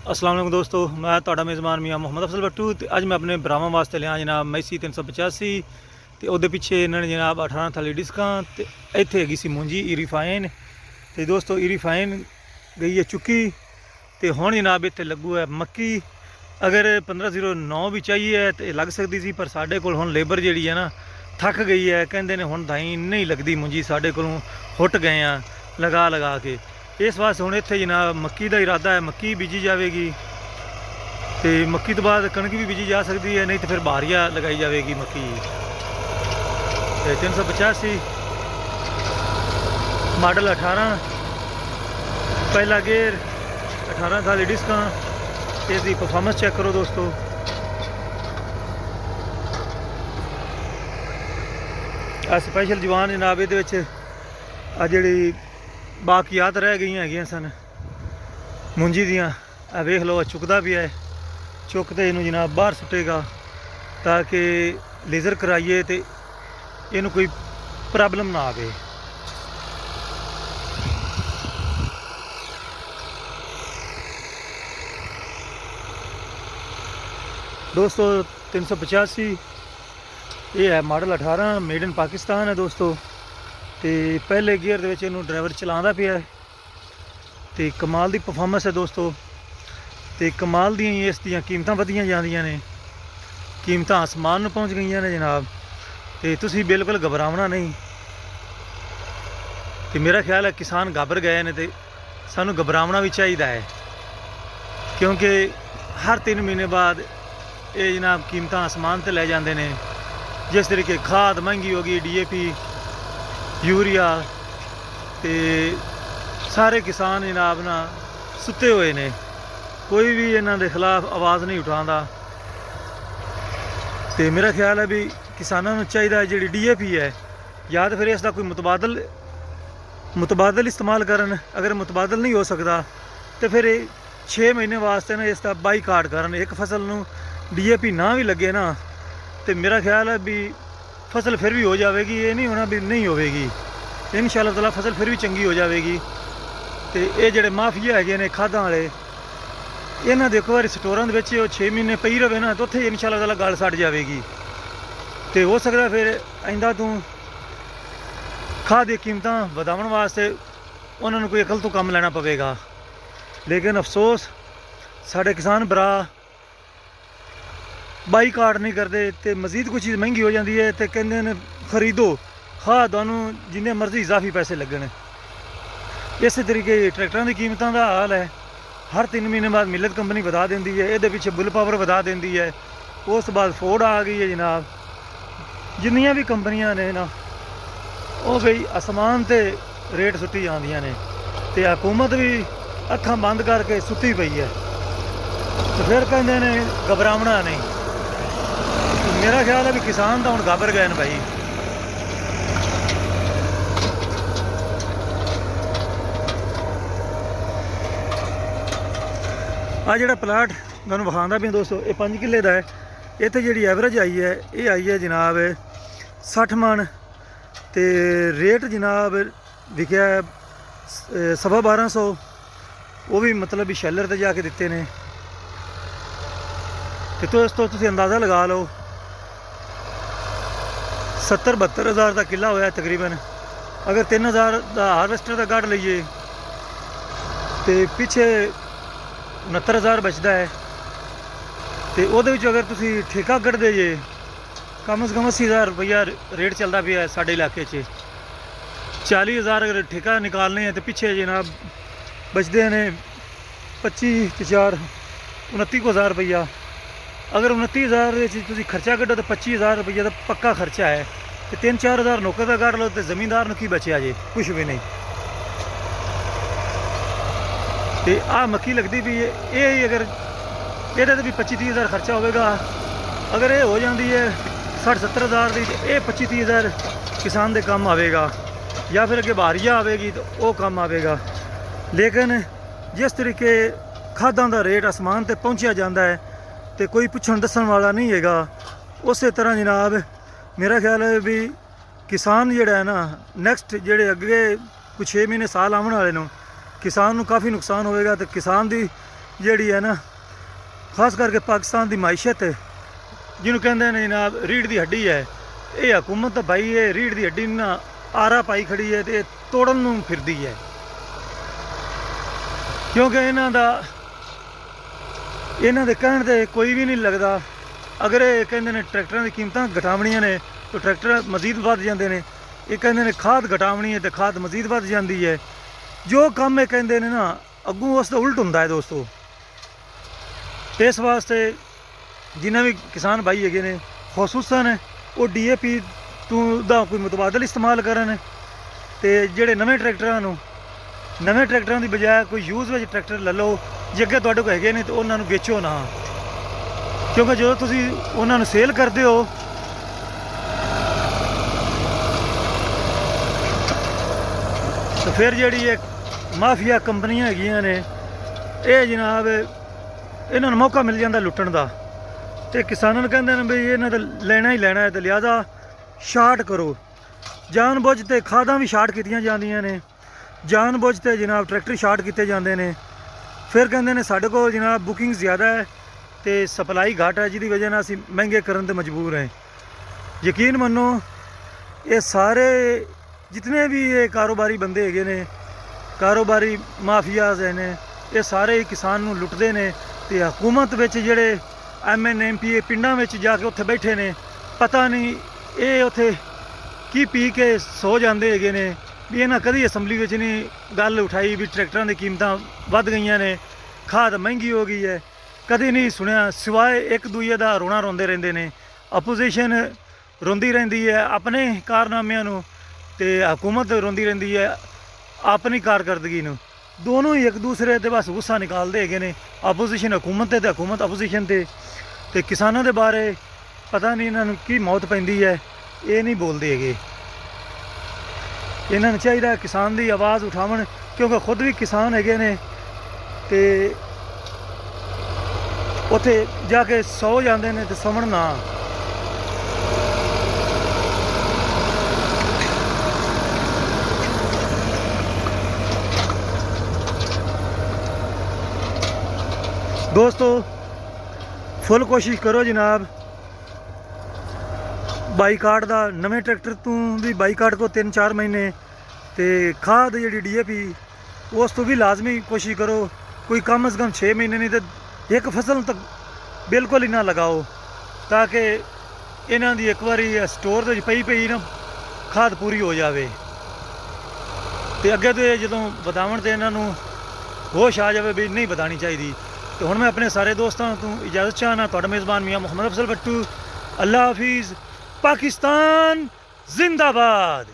अस्सलाम वालेकुम दोस्तों, मैं ਤੁਹਾਡਾ मेज़बान मियाँ मुहम्मद अफजल भट्टू। तो अज मैं अपने भरावां वास्ते लिया जनाब मैसी 385 तो वो पिछे इन्होंने जनाब 18 थली डिस्कां तो इत्थे हैगी सी मुंजी ईरीफाइन। तो दोस्तों ईरीफाइन गई है चुकी तो हुण जनाब इत्थे लगू है मक्की। अगर 1509 भी चाहिए है तो लग सकती सी, पर साढ़े कोल हुण लेबर जिहड़ी है ना थक गई है। कहंदे ने हुण दाई नहीं लगती मुंजी, साढ़े कोलों हुट गए हैं लगा लगा के। इस वास्ते हुण इत्थे जनाब मक्की का इरादा है, मक्की बीजी जाएगी तो मक्की तो बाद कणक भी बीजी जा सकती है, नहीं तो फिर बारिया लगाई जाएगी मक्की। 385 मॉडल 18 पहला गेयर 18 थाली डिस्कां। इसकी परफॉर्मेंस चेक करो दोस्तों। स्पैशल जवान जनाब ये जी बाकियात रह गई है सन मुंजी दियाँ, वेख लो चुकता भी है। चुकते इनू जनाब बाहर सुटेगा ताकि लेज़र कराइए तो इनू कोई प्रॉब्लम ना आवे। दोस्तों 385 ये है मॉडल 18 मेड इन पाकिस्तान है दोस्तों। तो पहले गियर के ड्राइवर चलाता पिया तो कमाल की परफॉर्मेंस है दोस्तों। तो कमाल दी इस दियां कीमतां वधियां जांदियां ने, कीमतां आसमान में पहुँच गई ने जनाब। तो तुसी बिल्कुल घबरावना नहीं। तो मेरा ख्याल है किसान घबर गए ने तो सानू घबरावना भी चाहिए है, क्योंकि हर 3 महीने बाद ये जनाब कीमतां आसमान ते लै जाते हैं। जिस तरीके खाद महंगी हो गई, DAP यूरिया, तो सारे किसान जनाब ना सुते हुए ने, कोई भी इन्हों के खिलाफ आवाज़ नहीं उठाता। तो मेरा ख्याल है भी किसानों को चाहिए जी DAP है या तो फिर इसका कोई मुतबादल इस्तेमाल करन। अगर मुतबादल नहीं हो सकता तो फिर 6 महीने वास्ते ना इसका बाईकाट करन। एक फसल में DAP ना भी लगे ना तो मेरा ख्याल है भी फसल फिर भी हो जाएगी, ये नहीं होना भी नहीं होगी। इंशाअल्लाह ताला फसल फिर भी चंगी हो जाएगी। तो ये जोड़े माफिया है ने खादा वाले, इन्हें देखो बार स्टोरां 6 महीने पई रहे ना तो उत्थे इंशाअल्लाह ताला गल सड़ जाएगी। तो हो सकता फिर आइंदा तू खाद दी कीमतां वधाउण वास्ते उन्होंने कोई अकल तो काम लेना पवेगा। लेकिन अफसोस साढ़े किसान भरा बाईकाट नहीं करते तो मजीद कोई चीज़ महंगी हो जाती है तो कहते हैं खरीदो खाद तुहानूं जिन्ने मर्जी इजाफी पैसे लगने। इस तरीके ट्रैक्टरों की कीमतों का हाल है। हर 3 महीने बाद मिलत कंपनी वधा देंदी है, ये पिछे बुल पावर वधा देंदी है, उस बाद फोर्ड आ गई है जनाब। जिन्नियां भी कंपनियां ने ना वो बई आसमान ते रेट सुट्टी जांदियां ने ते हुकूमत भी अखां बंद करके सुती पई है। तो फिर कहते ने घबरावना नहीं। तो मेरा ख्याल है भी किसान तो हुण घबर गए भाई। आ जोड़ा प्लाट तुहानूं विखांदा भी दोस्तों, ये 5 किले का है। इत्थे जी एवरेज आई है, ये आई है जनाब 60 मन। तो रेट जनाब विकया 1250, वो भी मतलब भी शैलर ते जाके दिते ने। तो दोस्तों तुसीं अंदाज़ा लगा लो 70-72 हज़ार का किला होया तकरीबन। अगर 3000 का हारवेस्टर का गढ़ लीए तो पिछे 69,000 बचता है। तो वो अगर तुसी ठेका कढ़दे जे कम से कम 80,000 रुपया रेट चलता पिया है साढ़े इलाके 40,000 अगर ठेका निकालने हैं तो पिछे जनाब बचते हैं 25 ते 4 29,000 रुपया। अगर 29,000 खर्चा कढ़ो तो 25,000 रुपया तो पक्का खर्चा है। तो 3-4 हज़ार नौकर का कढ़ लो तो जमींदार की बचया जे कुछ भी नहीं। तो आ मक्की लगती भी है, ये अगर ये भी 25-30 हज़ार खर्चा होगा। अगर ये हो जाती है 60-70 हज़ार की तो ये 25-30 हज़ार किसान के काम आएगा, या फिर अगे बारिया आएगी तो वो काम आएगा। लेकिन जिस तरीके खादों का रेट आसमान तक पहुँचा जाता है तो कोई पुछण दसन वाला नहीं है। उस तरह जनाब मेरा ख्याल है भी किसान जोड़ा है ना नैक्सट जोड़े अगे कुछ 6 महीने साल आने वाले किसान को काफ़ी नुकसान होएगा। तो किसान की ਜਿਹੜੀ ਹੈ ਨਾ ਖਾਸ ਕਰਕੇ ਪਾਕਿਸਤਾਨ ਦੀ ਮਾਇਸ਼ਤ ਜਿਹਨੂੰ ਕਹਿੰਦੇ ਨੇ ਜਨਾਬ ਰੀੜ ਦੀ ਹੱਡੀ ਹੈ, ਇਹ ਹਕੂਮਤ ਤਾਂ ਭਾਈ ਇਹ ਰੀੜ ਦੀ ਹੱਡੀ ਨੂੰ ਨਾ ਆਰਾ ਪਾਈ ਖੜੀ ਹੈ ਤੇ ਤੋੜਨ ਨੂੰ ਫਿਰਦੀ ਹੈ। ਕਿਉਂਕਿ ਇਹਨਾਂ ਦੇ ਕਹਿਣ ਤੇ ਕੋਈ ਵੀ ਨਹੀਂ ਲੱਗਦਾ। ਅਗਰ ਇਹ ਕਹਿੰਦੇ ਨੇ ਟਰੈਕਟਰਾਂ ਦੀ ਕੀਮਤਾਂ ਘਟਾਉਣੀਆਂ ਨੇ ਤਾਂ ਟਰੈਕਟਰ ਮਜ਼ੀਦ ਵੱਧ ਜਾਂਦੇ ਨੇ। ਇਹ ਕਹਿੰਦੇ ਨੇ ਖਾਦ ਘਟਾਉਣੀ ਹੈ ਤੇ ਖਾਦ ਮਜ਼ੀਦ ਵੱਧ ਜਾਂਦੀ ਹੈ। ਜੋ ਕੰਮ ਇਹ ਕਹਿੰਦੇ ਨੇ ਨਾ ਅੱਗੋਂ ਉਸ ਦਾ ਉਲਟ ਹੁੰਦਾ ਹੈ ਦੋਸਤੋ। ਇਸ ਵਾਸਤੇ ਜਿੰਨਾ ਵੀ ਕਿਸਾਨ ਭਾਈ ਹੈਗੇ ਨੇ ਖੁਸੂਸਨ ਉਹ DAP ਦਾ ਕੋਈ ਮੁਤਬਾਦਲ ਇਸਤੇਮਾਲ ਕਰਨ ਤੇ ਜਿਹੜੇ ਨਵੇਂ ਟਰੈਕਟਰਾਂ ਦੀ ਬਜਾਏ ਕੋਈ ਯੂਜ਼ ਵਿੱਚ ਟਰੈਕਟਰ ਲੈ ਲਓ ਜੇ ਅੱਗੇ ਤੁਹਾਡੇ ਕੋਲ ਹੈਗੇ ਨੇ ਤੇ ਉਹਨਾਂ ਨੂੰ ਵੇਚੋ ਨਾ। ਕਿਉਂਕਿ ਜਦੋਂ ਤੁਸੀਂ ਉਹਨਾਂ ਨੂੰ ਸੇਲ ਕਰਦੇ ਹੋ ਤਾਂ ਫਿਰ ਜਿਹੜੀ ਇਹ ਮਾਫੀਆ ਕੰਪਨੀਆਂ ਹੈਗੀਆਂ ਨੇ ਇਹ ਜਨਾਬ ਇਹਨਾਂ ਨੂੰ ਮੌਕਾ ਮਿਲ ਜਾਂਦਾ ਲੁੱਟਣ ਦਾ ਤੇ ਕਿਸਾਨਾਂ ਨੂੰ ਕਹਿੰਦੇ ਨੇ ਵੀ ਇਹਨਾਂ ਦਾ ਲੈਣਾ ਹੀ ਲੈਣਾ ਹੈ ਤੇ ਲਿਹਾਜ਼ਾ ਸ਼ਾਰਟ ਕਰੋ। ਜਾਣ ਬੁੱਝ ਤੇ ਖਾਦਾਂ ਵੀ ਸ਼ਾਰਟ ਕੀਤੀਆਂ ਜਾਂਦੀਆਂ ਨੇ, ਜਾਣ ਬੁੱਝ ਤੇ ਜਨਾਬ ਟਰੈਕਟਰ ਸ਼ਾਰਟ ਕੀਤੇ ਜਾਂਦੇ ਨੇ। ਫਿਰ ਕਹਿੰਦੇ ਨੇ ਸਾਡੇ ਕੋਲ ਜਨਾਬ ਬੁਕਿੰਗ ਜ਼ਿਆਦਾ ਹੈ ਤੇ ਸਪਲਾਈ ਘੱਟ ਹੈ ਜਿਹਦੀ ਵਜ੍ਹਾ ਨਾਲ ਅਸੀਂ ਮਹਿੰਗੇ ਕਰਨ ਤੇ ਮਜਬੂਰ ਹਾਂ। ਯਕੀਨ ਮੰਨੋ ਇਹ ਸਾਰੇ ਜਿਤਨੇ ਵੀ ਇਹ ਕਾਰੋਬਾਰੀ ਬੰਦੇ ਹੈਗੇ ਨੇ, ਕਾਰੋਬਾਰੀ ਮਾਫੀਆਜ਼ ਨੇ, ਇਹ ਸਾਰੇ ਹੀ ਕਿਸਾਨ ਨੂੰ ਲੁੱਟਦੇ ਨੇ ਤੇ ਹਕੂਮਤ ਵਿੱਚ ਜਿਹੜੇ MN MP ਪਿੰਡਾਂ ਵਿੱਚ ਜਾ ਕੇ ਉੱਥੇ ਬੈਠੇ ਨੇ ਪਤਾ ਨਹੀਂ ਇਹ ਉੱਥੇ ਕੀ ਪੀ ਕੇ ਸੋ ਜਾਂਦੇ ਹੈਗੇ ਨੇ ਵੀ ਇਹਨਾਂ ਕਦੀ ਅਸੈਂਬਲੀ ਵਿੱਚ ਨਹੀਂ ਗੱਲ ਉਠਾਈ ਵੀ ਟਰੈਕਟਰਾਂ ਦੀ ਕੀਮਤਾਂ ਵੱਧ ਗਈਆਂ ਨੇ, ਖਾਦ ਮਹਿੰਗੀ ਹੋ ਗਈ ਹੈ। ਕਦੇ ਨਹੀਂ ਸੁਣਿਆ ਸਿਵਾਏ ਇੱਕ ਦੂਜੇ ਦਾ ਰੋਣਾ ਰੋਂਦੇ ਰਹਿੰਦੇ ਨੇ। ਅਪੋਜੀਸ਼ਨ ਰੋਂਦੀ ਰਹਿੰਦੀ ਹੈ ਆਪਣੇ ਕਾਰਨਾਮਿਆਂ ਨੂੰ ਤੇ ਹਕੂਮਤ ਰੋਂਦੀ ਰਹਿੰਦੀ ਹੈ ਆਪਣੀ ਕਾਰਕਰਦਗੀ ਨੂੰ। ਦੋਨੋਂ ਹੀ ਇੱਕ ਦੂਸਰੇ ਤੇ ਬਸ ਗੁੱਸਾ ਨਿਕਾਲਦੇ ਹੈਗੇ ਨੇ, ਆਪੋਜੀਸ਼ਨ ਹਕੂਮਤ ਤੇ ਹਕੂਮਤ ਆਪੋਜੀਸ਼ਨ ਤੇ ਕਿਸਾਨਾਂ ਦੇ ਬਾਰੇ ਪਤਾ ਨਹੀਂ ਇਹਨਾਂ ਨੂੰ ਕੀ ਮੌਤ ਪੈਂਦੀ ਹੈ, ਇਹ ਨਹੀਂ ਬੋਲਦੇ ਹੈਗੇ। ਇਹਨਾਂ ਨੂੰ ਚਾਹੀਦਾ ਕਿਸਾਨ ਦੀ ਆਵਾਜ਼ ਉਠਾਉਣ ਕਿਉਂਕਿ ਖੁਦ ਵੀ ਕਿਸਾਨ ਹੈਗੇ ਨੇ ਤੇ ਉੱਥੇ ਜਾ ਕੇ ਸੌ ਜਾਂਦੇ ਨੇ ਤੇ ਸੌਣ ਨਾ। ਦੋਸਤੋ ਫੁੱਲ ਕੋਸ਼ਿਸ਼ ਕਰੋ ਜਨਾਬ ਬਾਈਕਾਟ ਦਾ। ਨਵੇਂ ਟਰੈਕਟਰ ਤੋਂ ਵੀ ਬਾਈਕਾਟ ਕੋ 3-4 ਮਹੀਨੇ ਤੇ ਖਾਦ ਜਿਹੜੀ DAP ਉਸ ਤੋਂ ਵੀ ਲਾਜ਼ਮੀ ਕੋਸ਼ਿਸ਼ ਕਰੋ ਕੋਈ ਕਮ ਅਜ਼ ਕਮ 6 ਮਹੀਨੇ ਨਹੀਂ ਤੇ ਇੱਕ ਫਸਲ ਤੱਕ ਬਿਲਕੁਲ ਹੀ ਨਾ ਲਗਾਓ ਤਾਂ ਕਿ ਇਹਨਾਂ ਦੀ ਇੱਕ ਵਾਰੀ ਸਟੋਰ ਦੇ ਵਿੱਚ ਪਈ ਨਾ ਖਾਦ ਪੂਰੀ ਹੋ ਜਾਵੇ ਤੇ ਅੱਗੇ ਤੋਂ ਜਦੋਂ ਵਧਾਉਣ ਤੇ ਇਹਨਾਂ ਨੂੰ ਹੋਸ਼ ਆ ਜਾਵੇ ਵੀ ਨਹੀਂ ਵਧਾਉਣੀ ਚਾਹੀਦੀ। तो हुण मैं अपने सारे दोस्तों तो इजाज़त चाहना। तुहाडा मेज़बान मियाँ मुहम्मद अफजल भट्टू। अल्लाह हाफिज़। पाकिस्तान जिंदाबाद।